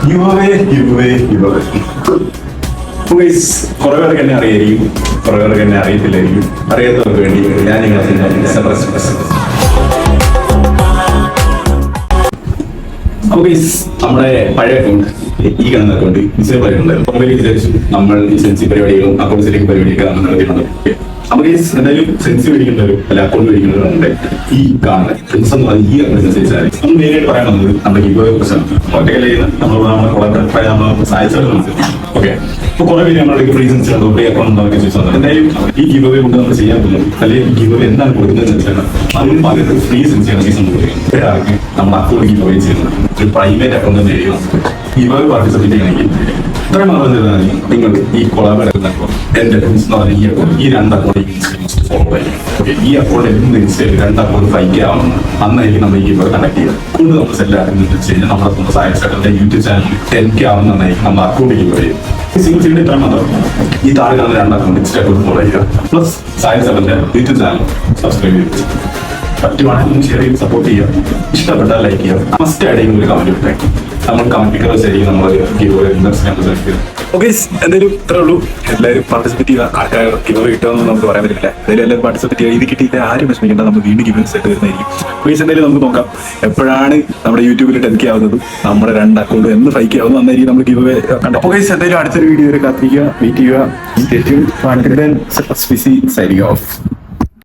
കുറെ പേർക്ക് എന്നെ അറിയായിരിക്കും, കുറെ പേർക്ക് എന്നെ അറിയത്തില്ലായിരിക്കും. അറിയാത്തവർക്ക് വേണ്ടി ഞാൻ നമുക്ക് നമ്മുടെ പഴയ അക്കൗണ്ട് ഈ കാണുന്ന അക്കൗണ്ട് ഡിസേബിൾ ആയിട്ടുണ്ടായിരുന്നു. മൊബൈലിൽ വിചാരിച്ചു നമ്മൾ സെൻസി പരിപാടികളും അക്കൗണ്ട് സെറ്റിംഗ് പരിപാടിയൊക്കെ നമ്മൾ നടത്തിയിട്ടുണ്ട്. നമുക്ക് എന്തായാലും സെൻസി മേടിക്കുന്നവരും അല്ല അക്കൗണ്ട് മേടിക്കുന്നവരുണ്ട്. ഈ കാണുന്ന ഫ്രണ്ട്സ് എന്ന് പറഞ്ഞാൽ ഈ അനുസരിച്ചാണ് നമ്മൾ മെയിനായിട്ട് പറയാൻ വന്നത് നമ്മുടെ ഗിവ് പ്രശ്നമാണ്. ഒറ്റക്കല്ലേ നമ്മൾ സഹായിച്ചു. ഓക്കെ, ഇപ്പൊ കുറെ പേര് നമ്മുടെ ഫ്രീ സെൻസ് ഫ്രീ അക്കൗണ്ട് ചോദിച്ചത് എന്തായാലും ഈ ഗിവ് അവേ കൊണ്ട് നമ്മൾ ചെയ്യാൻ പോകുന്നത് അല്ലെങ്കിൽ ഗിവ് അവേ എന്താണ് കൊടുക്കുന്നത് വെച്ചാൽ അതിന് പകരം ഫ്രീ സെൻസ് ആണ് ഈ സംഭവം. നമ്മൾ അക്കൗണ്ട് ഗിവ് അവേ ചെയ്യുന്നത് ഒരു പ്രൈവറ്റ് അക്കൗണ്ട് തന്നെ ഗിവ് അവേ പാർട്ടിസിപ്പേറ്റ് ചെയ്യണമെങ്കിൽ ഇത്രയും മാത്രം ചെയ്താൽ നിങ്ങൾ ഈ കൊളാബ് എടുക്കുന്നപ്പോൾ എന്റെ ഫ്രണ്ട്സ് എന്ന് പറഞ്ഞാൽ ഈ രണ്ട് അക്കൗണ്ട് ഫോളോ ചെയ്യും. ഈ അക്കൗണ്ട് എന്ത് ഇൻസ്റ്റയിൽ രണ്ട് അക്കൗണ്ട് ഫൈക്ക് ആവണം അന്നായിരിക്കും നമ്മൾ ഈ ഗിവ് കണക്ട് ചെയ്യുക. കൊണ്ട് നമ്മൾ എല്ലാവരും വെച്ച് കഴിഞ്ഞാൽ നമ്മുടെ സയൻസ് സെക്ടറിന്റെ യൂട്യൂബ് ചാനൽ 10K ആവുന്നതായിരിക്കും നമ്മൾ അക്കൗണ്ട് ഗിവ് ചെയ്യും. സിംഗിൾ ഇത്ര മാത്രം ഈ താഴെ കാണുന്ന രണ്ട് അക്കൗണ്ട് ഇൻസ്റ്റ അക്കൗണ്ട് ഫോളോ ചെയ്യുക. പ്ലസ് സയൻസ് സെക്ടറിന്റെ യൂട്യൂബ് ചാനൽ സബ്സ്ക്രൈബ് ചെയ്ത് പറ്റുവാണെങ്കിൽ ഷെയർ ചെയ്ത് സപ്പോർട്ട് ചെയ്യുക. ഇഷ്ടപ്പെട്ടാൽ ലൈക്ക് ചെയ്യുക. മസ്റ്റ് ആയിട്ട് ഒരു കമന്റ് ഇട്ടേക്കും. നമ്മൾ കമന്റ് പിക്കറായിരിക്കും നമ്മൾ ഓക്കെ. എന്തായാലും ഇത്രേ ഉള്ളൂ. എല്ലാവരും പാർട്ടിസിപ്പേറ്റ് ചെയ്യുക. ആൾക്കാർ ഗിവ് കിട്ടുമെന്ന് നമുക്ക് പറയാൻ പറ്റില്ല. എന്തായാലും എല്ലാവരും പാർട്ടിസിപ്പേറ്റ് ചെയ്യുക. ഇത് കിട്ടിയിട്ട് ആരും വിഷമിക്കേണ്ട, നമ്മൾ വീണ്ടും ഗിവ് സെറ്റ് വരുന്നതായിരിക്കും. പ്ലീസ് എന്തായാലും നമുക്ക് നോക്കാം എപ്പോഴാണ് നമ്മുടെ യൂട്യൂബിൽ 10K ആവുന്നതും നമ്മുടെ രണ്ട് അക്കൗണ്ട് എന്ന് 5K ആവുന്നു അന്നായിരിക്കും നമ്മൾ ഗിവ് കണ്ടത്. അപ്പോൾ എന്തായാലും അടുത്തൊരു വീഡിയോ വരെ കാത്തിരിക്കുക, വെയിറ്റ് ചെയ്യുക.